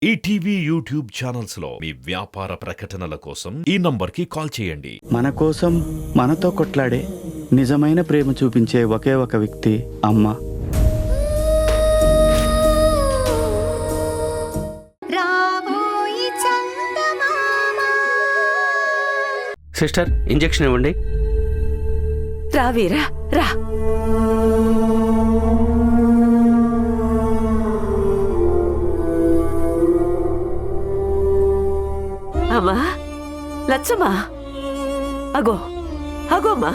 ETV YouTube channels లో మీ వ్యాపార ప్రకటనల కోసం ఈ నంబర్కి కాల్ చేయండి. మన కోసం మనతో కొట్లాడే నిజమైన ప్రేమ చూపించే ఒకే ఒక వ్యక్తి అమ్మ. సిస్టర్, ఇంజెక్షన్ ఇవ్వండి. రా వీరా రా. అమ్మా లచ్చమ్మా, అగో అగోమ్మా,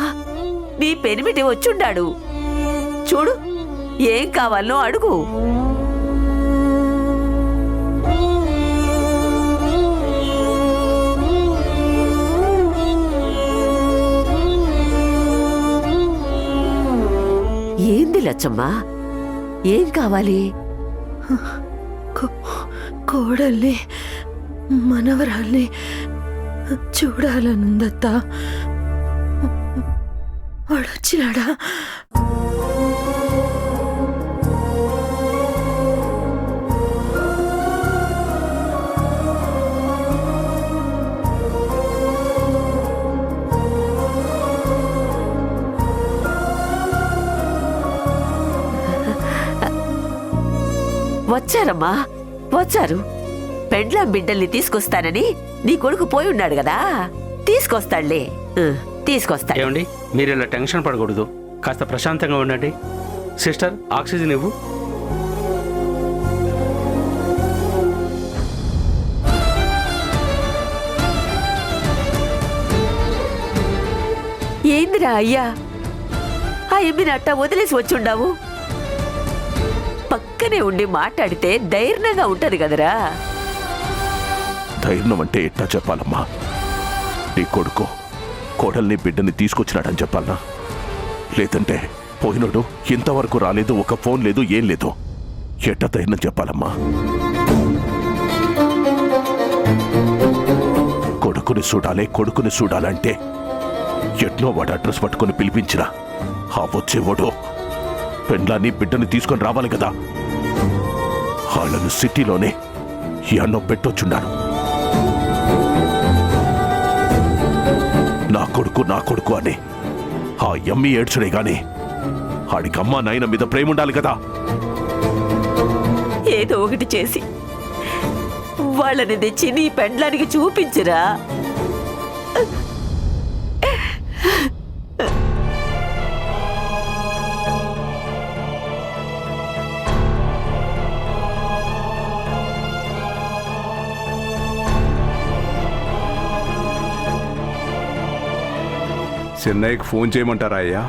నీ పెనిమిటి వచ్చుండాడు. చూడు, ఏం కావాలో అడుగు. ఏంది లచ్చమ్మా, ఏం కావాలి? కోడల్ని మనవరాల్ని చూడాలనుందత్తా. వాడొచ్చినాడా? వచ్చారమ్మా, వచ్చారు. పెండ్లాం బిడ్డల్ని తీసుకొస్తానని నీ కొడుకు పోయి ఉన్నాడు కదా, తీసుకొస్తాడులే. తీసుకొస్తాడు. ఏమండి, మీరు ఇలా టెన్షన్ పడకూడదు, కాస్త ప్రశాంతంగా ఉండండి. సిస్టర్, ఆక్సిజన్ ఇవ్వు. ఏందిరా అయ్యా, ఆ ఎమ్మిని అట్టా వదిలేసి వచ్చుండావు? పక్కనే ఉండి మాట్లాడితే ధైర్యంగా ఉంటది కదరా. ధైర్యం అంటే ఎట్టా చెప్పాలమ్మా? నీ కొడుకు కోడల్ని బిడ్డని తీసుకొచ్చినాడని చెప్పాలనా? లేదంటే పోయినోడు ఇంతవరకు రాలేదు, ఒక ఫోన్ లేదు, ఏం లేదు, ఎట్టా ధైర్యం చెప్పాలమ్మా? కొడుకుని చూడాలంటే ఎట్నో వాడు అడ్రస్ పట్టుకుని పిలిపించినా ఆ వచ్చేవాడు పెండ్లాన్ని బిడ్డని తీసుకొని రావాలి కదా. వాళ్ళను సిటీలోనే ఎన్నో పెట్టొచ్చున్నాడు. నా కొడుకు అని ఆ ఎమ్మి ఏడ్చుడే గాని ఆడికి అమ్మా నాయన మీద ప్రేమ ఉండాలి కదా. ఏదో ఒకటి చేసి వాళ్ళని తెచ్చి నీ పెండ్లానికి చూపించురా. చెన్నైకి ఫోన్ చేయమంటారా అయ్యా?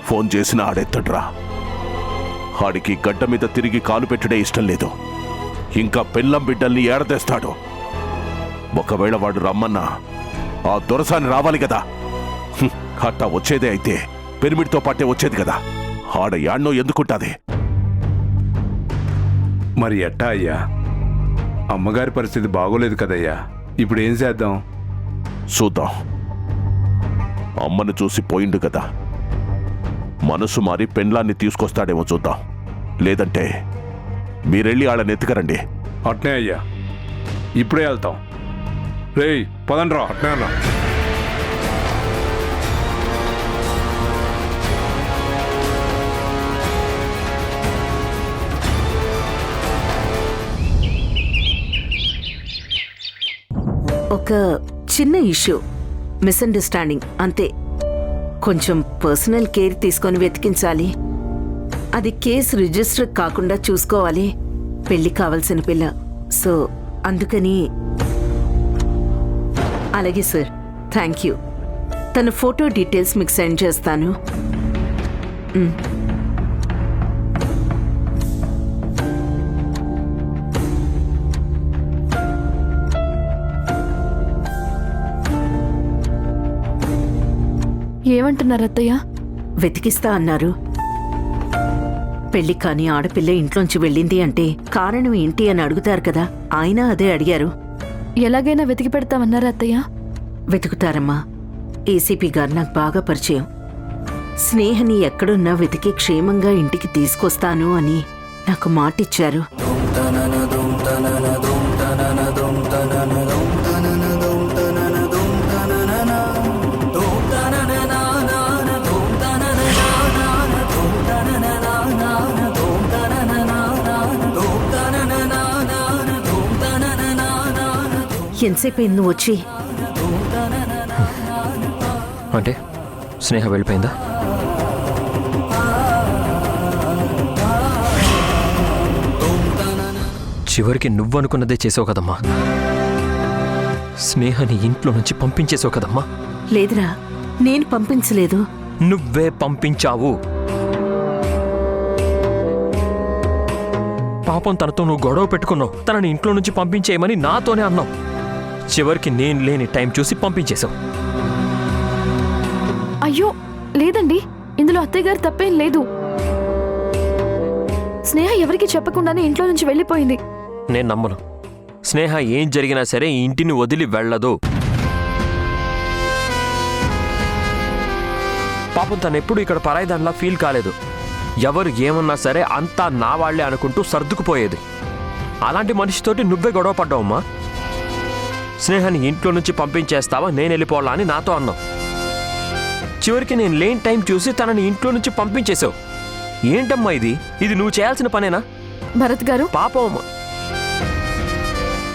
ఫోన్ చేసిన ఆడెత్తడ్రా. ఆడికి గడ్డ మీద తిరిగి కాలు పెట్టడే ఇష్టం లేదు. ఇంకా పెళ్ళం బిడ్డల్ని ఏడతేస్తాడు. ఒకవేళ వాడు రమ్మన్నా ఆ దొరసాని రావాలి కదా. అట్టా వచ్చేదే అయితే పెరిమిడితో పాటే వచ్చేది కదా. ఆడ యాడ్నో ఎందుకుంటాది? మరి ఎట్టా అయ్యా? అమ్మగారి పరిస్థితి బాగోలేదు కదయ్యా, ఇప్పుడు ఏం చేద్దాం? చూద్దాం. అమ్మను చూసి పోయిండు కదా, మనసు మారి పెండ్లాన్ని తీసుకొస్తాడేమో చూద్దాం. లేదంటే మీరెళ్ళి వాళ్ళని ఎత్తుకరండి. అట్నే అయ్యా, ఇప్పుడే వెళ్తాం. రేయ్ పదండ్రా, అట్నే అన్నా. ఒక చిన్న ఇష్యూ, మిస్అండర్స్టాండింగ్ అంతే. కొంచెం పర్సనల్ కేర్ తీసుకొని వెతికించాలి. అది కేసు రిజిస్టర్ కాకుండా చూసుకోవాలి. పెళ్లి కావాల్సిన పిల్ల, సో అందుకని. అలాగే సార్, థ్యాంక్ యూ. తన ఫోటో డీటెయిల్స్ మీకు సెండ్ చేస్తాను. ఏమంటున్నారు అత్తయ్య? వెతికిస్తా అన్నారు. పెళ్లి కాని ఆడపిల్ల ఇంట్లోంచి వెళ్ళింది అంటే కారణం ఏంటి అని అడుగుతారు కదా, ఆయన అదే అడిగారు. ఎలాగైనా వెతికి పెడతామన్నారా అత్తయ్య? వెతుకుతారమ్మా. ఏసీపీ గారు నాకు బాగా పరిచయం. స్నేహని ఎక్కడున్నా వెతికి క్షేమంగా ఇంటికి తీసుకొస్తాను అని నాకు మాటిచ్చారు. ఎంతసేపు అయింది నువ్వు వచ్చి? అంటే స్నేహ వెళ్ళిపోయిందా? చివరికి నువ్వనుకున్నదే చేసావు కదమ్మా. స్నేహని ఇంట్లో నుంచి పంపించేసావు కదమ్మా. లేదురా, నేను పంపించలేదు. నువ్వే పంపించావు. పాపం తనతో నువ్వు గొడవ పెట్టుకున్నావు. తనని ఇంట్లో నుంచి పంపించేయమని నాతోనే అన్నావు. చివరికి నేను లేని టైం చూసి పంపించేశావు. అయ్యో లేదండి, ఇందులో అత్తయ్య గారు తప్పేం లేదు. స్నేహ ఎవరికి చెప్పకుండానే ఇంట్లో నుంచి వెళ్ళిపోయింది. నేను నమ్మను. స్నేహ ఏం జరిగినా సరే ఈ ఇంటిని వదిలి వెళ్ళదు. పాపం తను ఎప్పుడు ఇక్కడ పరాయిదానిలా ఫీల్ కాలేదు. ఎవరు ఏమన్నా సరే అంతా నా వాళ్లే అనుకుంటూ సర్దుకుపోయేది. అలాంటి మనిషితోటి నువ్వే గొడవ పడ్డావమ్మా. స్నేహాన్ని ఇంట్లో నుంచి పంపించేస్తావా, నేను వెళ్ళిపోవాలా అని నాతో అన్నావు. చివరికి నేను లేని టైం చూసి తనని ఇంట్లో నుంచి పంపించేశావు. ఏంటమ్మా ఇది? ఇది నువ్వు చేయాల్సిన పనేనా? భరత్ గారు, పాపం అమ్మా.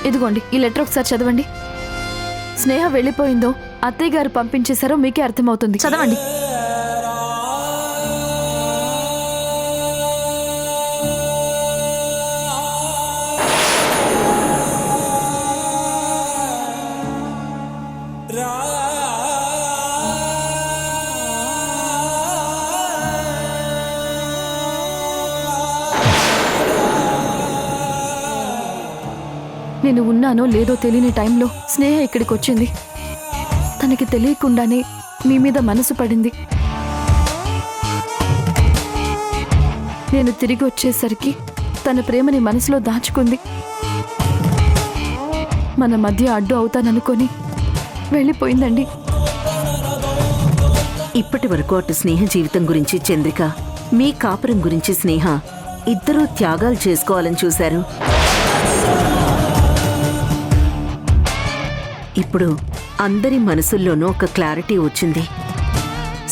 ఇదిగోండి ఈ లెటర్ ఒకసారి చదవండి. స్నేహ వెళ్ళిపోయిందో అత్తయ్య గారు పంపించేశారో మీకే అర్థమవుతుంది. చదవండి. నేను ఉన్నానో లేదో తెలియని టైంలో స్నేహ ఇక్కడికి వచ్చింది. తనకి తెలియకుండానే మీ మీద మనసు పడింది. నేను తిరిగి వచ్చేసరికి తన ప్రేమని మనసులో దాచుకుంది. మన మధ్య అడ్డు అవుతాననుకొని వెళ్ళిపోయిందండి. ఇప్పటి వరకు అటు స్నేహ జీవితం గురించి చంద్రిక, మీ కాపురం గురించి స్నేహ ఇద్దరూ త్యాగాలు చేసుకోవాలని చూశారు. ఇప్పుడు అందరి మనసుల్లోనూ ఒక క్లారిటీ వచ్చింది.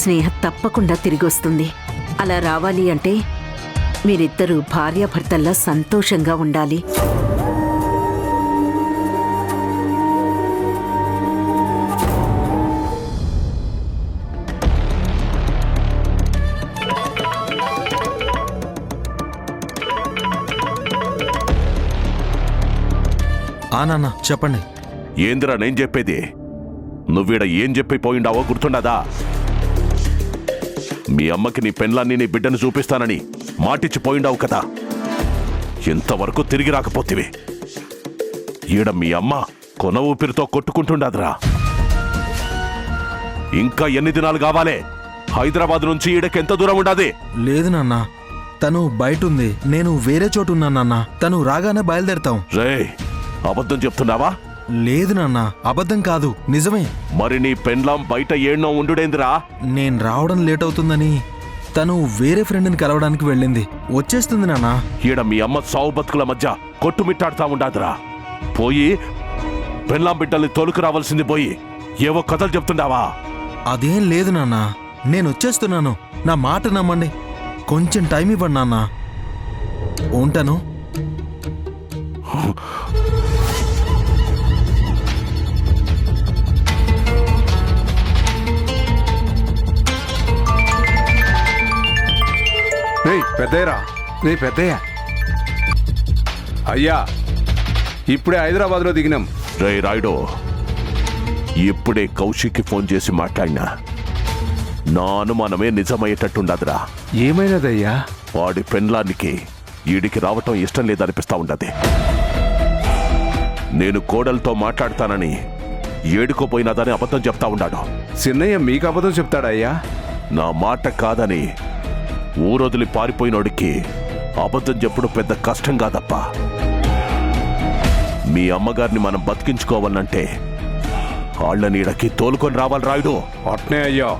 స్నేహ తప్పకుండా తిరిగి వస్తుంది. అలా రావాలి అంటే మీరిద్దరూ భార్యాభర్తల్లా సంతోషంగా ఉండాలి. నాన్న చెప్పండి. ఏందిరా నేను చెప్పేది? నువ్వీడ ఏం చెప్పి పోయిండావో గుర్తుండదా? మీ అమ్మకి నీ పెన్లాన్ని నీ బిడ్డను చూపిస్తానని మాటిచ్చి పోయిండావు కదా. ఇంతవరకు తిరిగి రాకపోతివి. ఈడ మీ అమ్మ కొన ఊపిరితో కొట్టుకుంటుండదురా. ఇంకా ఎన్ని దినాలు కావాలే? హైదరాబాద్ నుంచి ఈడకెంత దూరం ఉండాది? లేదు నాన్న, తను బయట ఉంది. నేను వేరే చోటు ఉన్నాను నాన్న. తను రాగానే బయలుదేరతాం. రే, అబద్ధం చెప్తున్నావా? లేదు నాన్న, అబద్ధం కాదు, నిజమే. మరి నీ పెన్లాం బయట ఏడ్నో ఉండుడేందిరా? నేను రావడం లేట్ అవుతుందని తను వేరే ఫ్రెండ్ని కలవడానికి వెళ్ళింది. వచ్చేస్తుంది నాన్న. ఈడ మీ అమ్మ సావు బతుకుల మధ్య కొట్టుమిట్టాడుతా ఉండాదిరా. పోయి పెన్లాం బిడ్డల్ని తోలుకు రావాల్సింది పోయి ఏవో కథలు చెప్తుండావా? అదేం లేదు నాన్న, నేను వచ్చేస్తున్నాను. నా మాట నమ్మండి. కొంచెం టైం ఇవ్వండి నాన్న. ఉంటాను. పెద్దయ్యరా, రే పెద్దయ్య. అయ్యా, ఇప్పుడే హైదరాబాద్లో దిగినాం. రే రాయుడు, ఇప్పుడే కౌశిక్కి ఫోన్ చేసి మాట్లాడినా నా అనుమానమే నిజమయ్యేటట్టుండదురా. ఏమైనదయ్యా? వాడి పెన్లానికి ఈడికి రావటం ఇష్టం లేదనిపిస్తా ఉండదు. నేను కోడలతో మాట్లాడతానని ఏడుకోపోయినాదని అబద్ధం చెప్తా ఉన్నాడు. చిన్నయ్య మీకు అబద్ధం చెప్తాడయ్యా? నా మాట కాదని ఊరొదిలి పారిపోయినోడికి అబద్ధం చెప్పడం పెద్ద కష్టం కాదప్ప. మీ అమ్మగారిని మనం బతికించుకోవాలంటే ఆళ్లనీడకి తోలుకొని రావాలి రాయుడు. అట్నే అయ్యా.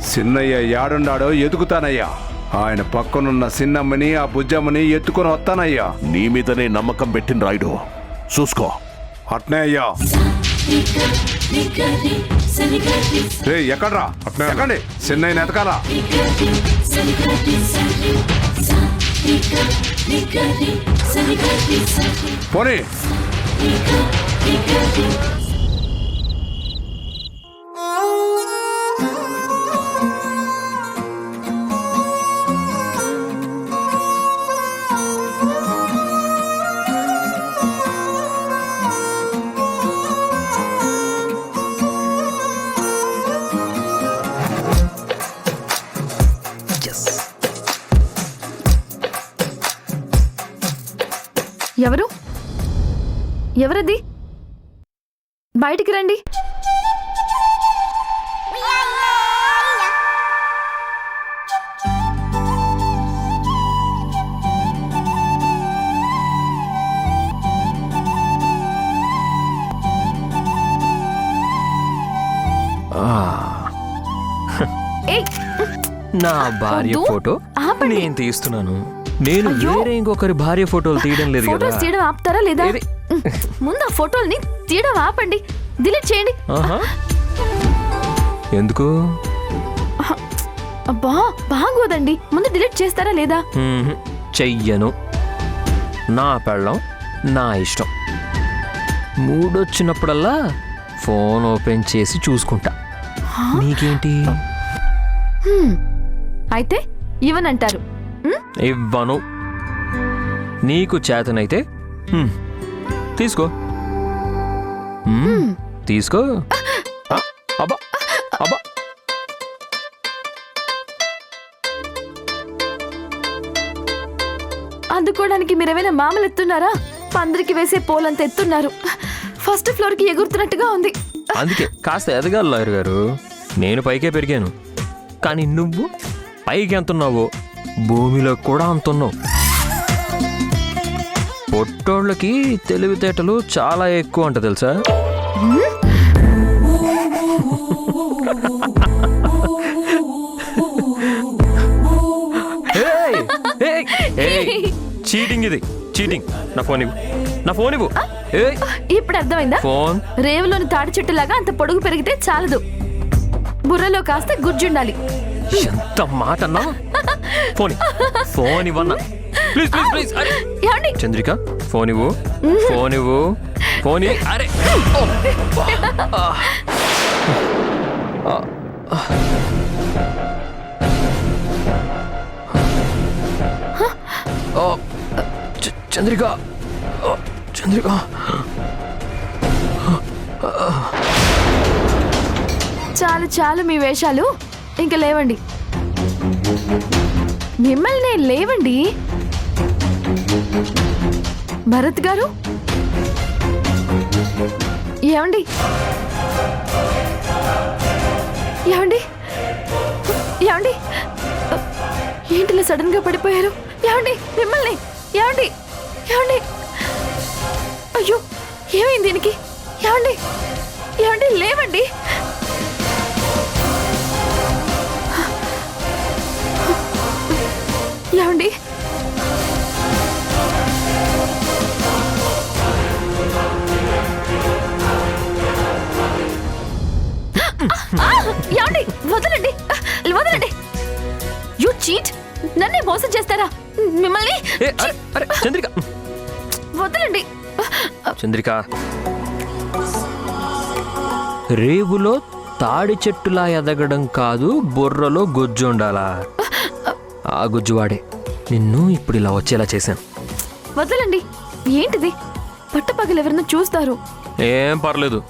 చిన్నయ్య యాడుండాడో ఎదుగుతానయ్యా. ఆయన పక్కనున్న చిన్నమ్మని ఆ బుజ్జమ్మని ఎత్తుకొని వస్తానయ్యా. నీ మీదనే నమ్మకం పెట్టిన రాయుడు, చూసుకో. అట్నే అయ్యా. రే ఎక్కడ్రా? అట్నే ఎక్కండి. చిన్నయ్యని ఎతకాలా? పోనీ ఎవరు? ఎవరది? బయటికి రండి. ఏయ్, నా భార్య వద్దు. ఫోటో ఆపండి. నేను తీస్తున్నాను. నేను అయ్యో. వేరే ఇంకొకరి భార్య ఫోటోలు తీయడం లేదు కదా. ఫోటోస్ తీయడం ఆపుతారా లేదా? ఏది? ముందు ఆ ఫోటోల్ని తీయడం ఆపండి. డిలీట్ చేయండి. ఆహా. ఎందుకు? అబ్బా బాగోదండి. ముందు డిలీట్ చేస్తారా లేదా? చెయ్యను. నా పెళ్ళం నా ఇష్టం. మూడొచ్చినప్పుడల్లా ఫోన్ ఓపెన్ చేసి చూసుకుంటా. నీకేంటి? అయితే ఇవనంటారు. ఇవ్వను. నీకు చేతనైతే తీసుకో. తీసుకో. అబ్బా అబ్బా. అందుకోవడానికి మీరేమైనా మామలు ఎత్తున్నారా? పందిరికి వేసే పోలంత ఎత్తున్నారు. ఫస్ట్ ఫ్లోర్ కి ఎగురుతున్నట్టుగా ఉంది. అందుకే కాస్త ఎదగాలి లాయర్ గారు. నేను పైకే పెరిగాను, కానీ నువ్వు పైకి ఎంతున్నావో భూమిలో కూడా అంతున్నావు. పొట్టోళ్ళకి తెలివితేటలు చాలా ఎక్కువ అంట తెలుసా? చీటింగ్ ఇది, చీటింగ్. నా ఫోన్ ఇవ్వు, నా ఫోన్ ఇవ్వు. ఇప్పుడు అర్థమైందా? ఫోన్ రేవులోని తాడి చెట్టులాగా అంత పొడుగు పెరిగితే చాలదు, బుర్రలో కాస్త గుజ్జుండాలి. ఎంత మాట అన్నా. ఫోన్ ఫోన్ ఇవ్వన్నా. Please please please. ఏమండి? చంద్రిక ఫోన్ ఇవ్వు, ఫోన్ ఇవ్వు, ఫోన్ ఇవ్వు. అరే చంద్రిక, చంద్రిక. చాలు చాలు మీ వేషాలు. ఇంక లేవండి. మిమ్మల్ని లేవండి. భరత్ గారు, ఏమండి? ఏమండి? ఏమండి? ఏంటిలా సడన్ గా పడిపోయారు? ఏమండి? మిమ్మల్ని ఏమండి? ఏమండి? అయ్యో, ఏమైంది దీనికి? ఏమండి? ఏమండి? లేవండి. ఏమండి? ఏమండి? వదలండి, వదలండి. You cheat. నన్నే మోసం చేస్తారా? మిమ్మల్ని చంద్రిక, వదలండి. చంద్రిక. రేవులో తాడి చెట్టులా ఎదగడం కాదు, బుర్రలో గుజ్జు ఉండాలా. ఆ గుజ్జువాడే నిన్ను ఇప్పుడు ఇలా వచ్చేలా చేశాను. వదలండి. ఏంటిది? పట్టపగలు ఎవరన్నా చూస్తారు. ఏం పర్లేదు,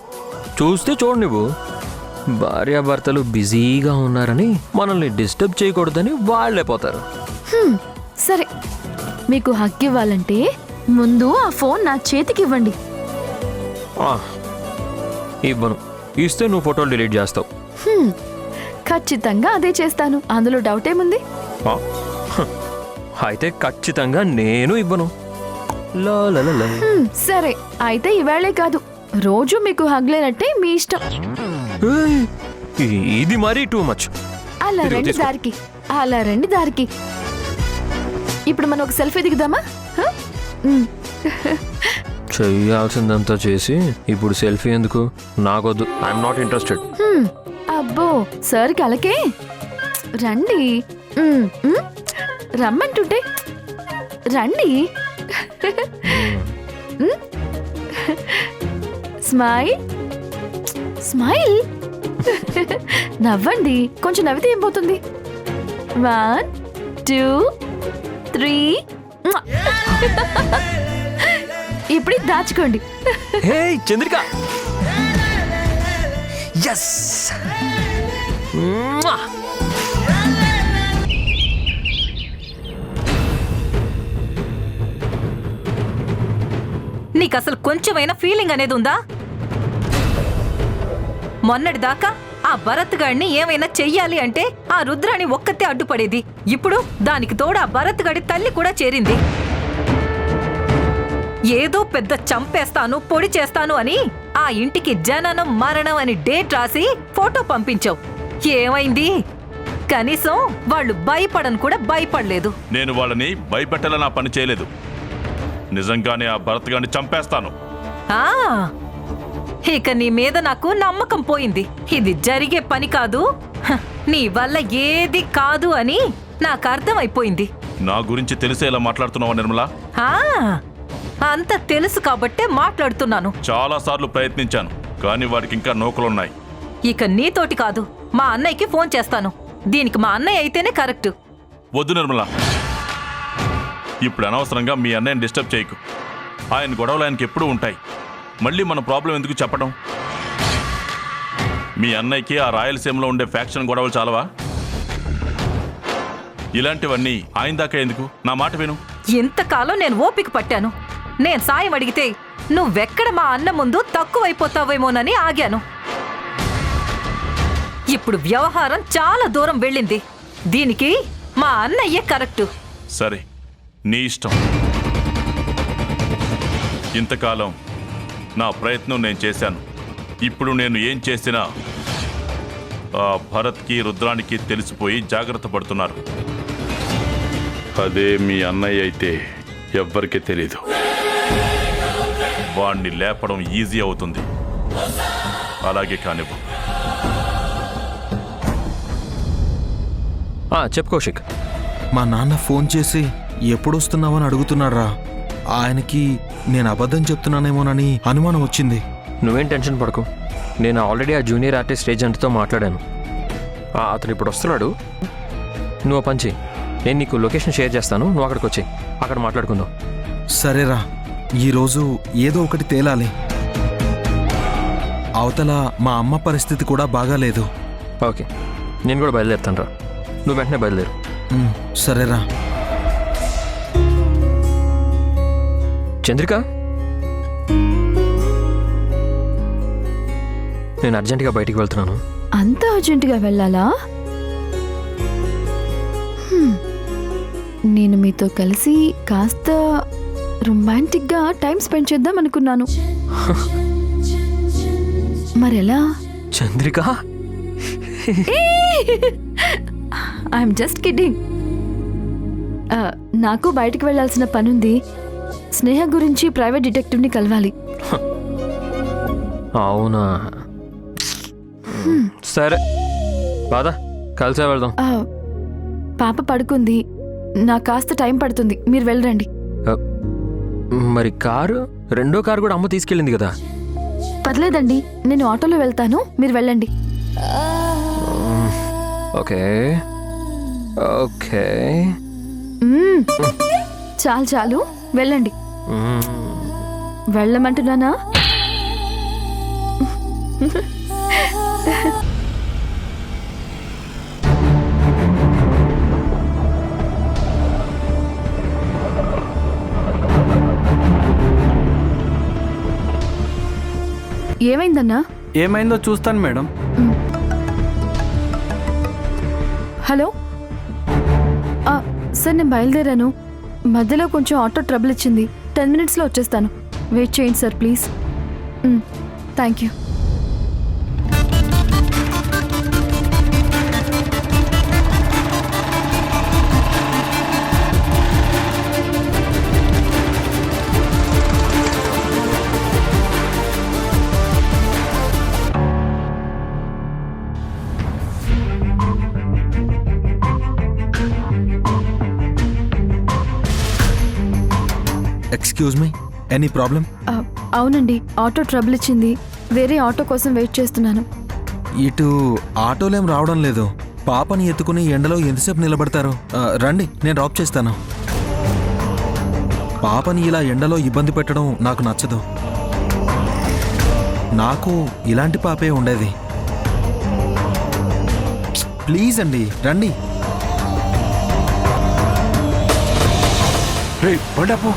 చూస్తే చూడు. నువ్వు భార్యాభర్తలు బిజీగా ఉన్నారని మనల్ని డిస్టర్బ్ చేయకూడదని వాళ్ళే పోతారు. సరే, మీకు హక్కు ఇవ్వాలంటే ముందు ఆ ఫోన్ నా చేతికి ఇవ్వండి. ఇవ్వను. ఇస్తే నువ్వు ఫోటోలు డిలీట్ చేస్తావు. ఖచ్చితంగా అదే చేస్తాను, అందులో డౌట్ ఏముంది? అయితే ఖచ్చితంగా నేను ఇవ్వను. సరే, అయితే ఈవేళే కాదు, రోజు మీకు హగ్లేనట్టే మీ ఇష్టం. ఇది మరీ టూ మచ్. అలా రండి దారికి, అలా రండి దారికి. ఇప్పుడు మనం ఒక సెల్ఫీ దిగుదామా? చెయ్యాల్సిందంతా చేసి ఇప్పుడు సెల్ఫీ ఎందుకు? నాకొద్దు. I'm not interested. అబ్బో, సార్కి అలకే. రండి, రమ్మంటుంటే రండి. Smile smile. నవ్వండి, కొంచెం నవ్వితే ఏం పోతుంది. 1 2 3. ఇప్పుడు ఇది దాచుకోండి. హే చంద్రిక, ఎస్. నీకు అసలు కొంచెమైనా ఫీలింగ్ అనేది ఉందా? మొన్నటిదాకా ఆ భరత్ గాడిని ఏమైనా చెయ్యాలి అంటే ఆ రుద్రాణి ఒక్కతే అడ్డుపడేది. ఇప్పుడు దానికి తోడు ఆ భరత్ గాడి తల్లి కూడా చేరింది. ఏదో పెద్ద చంపేస్తాను, పొడి చేస్తాను అని ఆ ఇంటికి జననం మరణం అని డేట్ రాసి ఫోటో పంపించావు. ఏమైంది? కనీసం వాళ్ళు భయపడను కూడా భయపడలేదు. నేను వాళ్ళని భయపెట్టాలని ఆ పని చేయలేదు. నిజంగానే ఆ భరత్ గారిని చంపేస్తాను. ఆ ఇక నీ మీద నాకు నమ్మకం పోయింది. ఇది జరిగే పని కాదు, నీ వల్ల ఏది కాదు అని నాకు అర్థమైపోయింది. నా గురించి తెలిసే ఇలా మాట్లాడుతున్నావా నిర్మలా? అంత తెలుసు కాబట్టే మాట్లాడుతున్నాను. చాలా సార్లు ప్రయత్నించాను, కానీ వాడికి ఇంకా నూకలున్నాయి. ఇక నీతోటి కాదు, మా అన్నయ్యకి ఫోన్ చేస్తాను. దీనికి మా అన్నయ్య అయితేనే కరెక్ట్. వద్దు నిర్మలా, ఇప్పుడు అనవసరంగా మీ అన్నయ్యని డిస్టర్బ్ చేయకు. ఆయన గొడవలు ఆయనకి ఎప్పుడూ ఉంటాయి. మళ్ళీ మన ప్రాబ్లం ఎందుకు చెప్పడం? మీ అన్నయ్యకి ఆ రాయలసీమలో ఉండే ఫ్యాక్షన్ గొడవలు చాలవా? ఇలాంటివన్నీ ఆయన దాకా ఎందుకు? నా మాట విను. ఇంతకాలం నేను ఓపిక పట్టాను. నేను సాయం అడిగితే నువ్వెక్కడ మా అన్న ముందు తక్కువైపోతావేమోనని ఆగాను. ఇప్పుడు వ్యవహారం చాలా దూరం వెళ్ళింది. దీనికి మా అన్నయ్యే కరెక్టు. సరే, నీ ఇష్టం. ఇంతకాలం నా ప్రయత్నం నేను చేశాను. ఇప్పుడు నేను ఏం చేసినా ఆ భరత్కి రుద్రానికి తెలిసిపోయి జాగ్రత్త పడుతున్నారు. అదే మీ అన్నయ్య అయితే ఎవ్వరికీ తెలీదు. వాణ్ణి లేపడం ఈజీ అవుతుంది. అలాగే కానివ్వు. చెప్పు కౌశిక్. మా నాన్న ఫోన్ చేసి ఎప్పుడు వస్తున్నావని అడుగుతున్నారా. ఆయనకి నేను అబద్ధం చెప్తున్నానేమోనని అనుమానం వచ్చింది. నువ్వేం టెన్షన్ పడకు. నేను ఆల్రెడీ ఆ జూనియర్ ఆర్టిస్ట్ ఏజెంట్తో మాట్లాడాను. అతను ఇప్పుడు వస్తున్నాడు. నువ్వు పని చెయ్యి, నేను నీకు లొకేషన్ షేర్ చేస్తాను. నువ్వు అక్కడికి వచ్చి అక్కడ మాట్లాడుకుందాం. సరేరా, ఈరోజు ఏదో ఒకటి తేలాలి. అవతల మా అమ్మ పరిస్థితి కూడా బాగాలేదు. ఓకే, నేను కూడా బయలుదేరుతాను రా. నువ్వు వెంటనే బయలుదేరు. సరేరా. చంద్రిక, నేను అర్జెంటుగా బయటికి వెళ్తున్నాను. అంత అర్జెంటుగా వెళ్ళాలా? నేను మీతో కలిసి కాస్త రొమాంటిక్గా టైం స్పెండ్ చేద్దాం అనుకున్నాను. మరెలా? Chandrika, I am just kidding. నాకు బయటికి వెళ్ళాల్సిన పనుంది. స్నేహ గురించి ప్రైవేట్ డిటెక్టివ్ని కలవాలి. అవునా? సరే బాధ, కలిసే వెళ్దాం. పాప పడుకుంది, నాకు కాస్త టైం పడుతుంది. మీరు వెళ్ళరండి. మరి కారు, రెండో కారు కూడా అమ్మ తీసుకెళ్ళింది కదా. పర్లేదండి, నేను ఆటోలో వెళ్తాను, మీరు వెళ్ళండి. ఓకే ఓకే, చాలు చాలు, వెళ్ళండి. వెళ్ళమంటున్నానా? ఏమైందన్నా? ఏమైందో చూస్తాను మేడం. హలో సార్, నేను బయలుదేరాను. మధ్యలో కొంచెం ఆటో ట్రబుల్ ఇచ్చింది. 10 minutesలో వచ్చేస్తాను. వెయిట్ చేయండి sir please. Thank you. Excuse me, any problem? అవునండి, ఆటో ట్రబుల్ ఇచ్చింది. వేరే ఆటో కోసం వెయిట్ చేస్తున్నాను. ఇటు ఆటోలేం రావడం లేదు. పాపని ఎత్తుకుని ఎండలో ఎంతసేపు నిలబడతారు? రండి, నేను డ్రాప్ చేస్తాను. పాపని ఇలా ఎండలో ఇబ్బంది పెట్టడం నాకు నచ్చదు. నాకు ఇలాంటి పాపే ఉండేది. ప్లీజ్ అండి, రండి. రే బండపు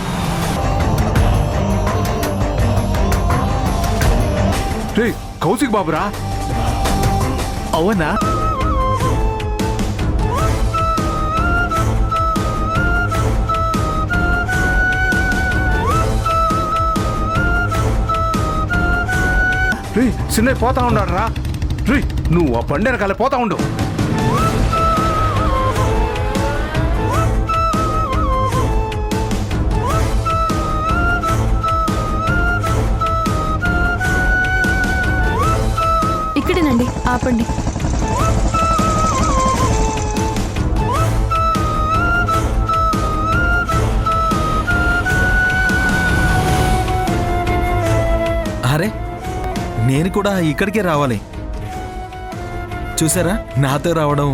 రే కౌశిక్ బాబురా. అవునా? రే చిన్నయ్య పోతా ఉన్నాడు రా. రే నువ్వు ఆ బండి వెనకాల పోతా ఉండు. ఇక్కడేనండి, ఆపండి. అరే, నేను కూడా ఇక్కడికే రావాలి. చూసారా నాతో రావడం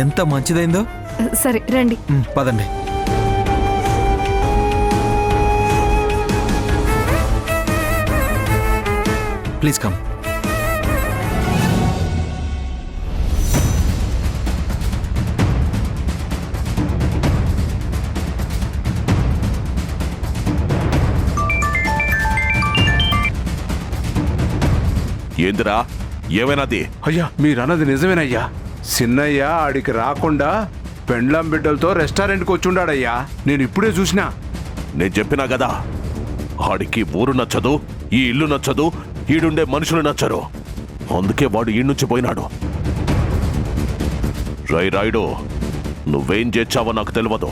ఎంత మంచిదైందో. సరే రండి. పదండి. Please come. ఏందిరా ఏమైనాది? అయ్యా మీరన్నది నిజమేనయ్యా. చిన్నయ్య ఆడికి రాకుండా పెండ్లాం బిడ్డలతో రెస్టారెంట్కి వచ్చుండాడయ్యా. నేను ఇప్పుడే చూసినా. నేను చెప్పినా కదా, ఆడికి ఊరు నచ్చదు, ఈ ఇల్లు నచ్చదు, ఈడుండే మనుషులు నచ్చరు. అందుకే వాడు ఈ నుంచి పోయినాడు. రాయుడు, నువ్వేం చేర్చావో నాకు తెలియదు.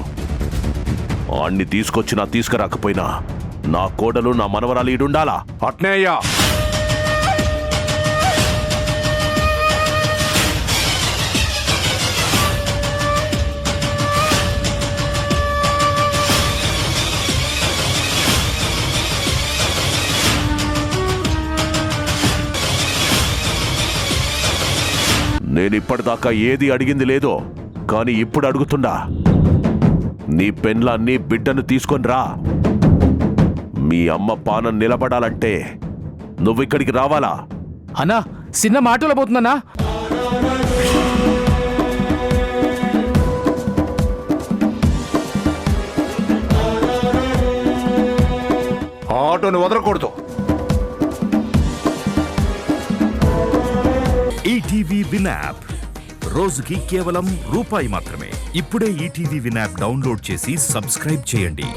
ఆణ్ణి తీసుకొచ్చినా తీసుకురాకపోయినా నా కోడలు నా మనవరాలు ఈడుండాలా? అట్నే అయ్యా. నేనిప్పటిదాకా ఏది అడిగింది లేదో, కానీ ఇప్పుడు అడుగుతుండా. నీ పెన్లాన్ని బిడ్డను తీసుకొని రా. మీ అమ్మ పానం నిలబడాలంటే నువ్విక్కడికి రావాలా? అన్నా, చిన్న మాటలో పోతుందన్నా. ఆటోని వదలకూడదు. ఈటీవీ విన్ యాప్ రోజుకి కేవలం రూపాయి మాత్రమే. ఇప్పుడే ఈటీవీ విన్ యాప్ డౌన్లోడ్ చేసి సబ్స్క్రైబ్ చేయండి.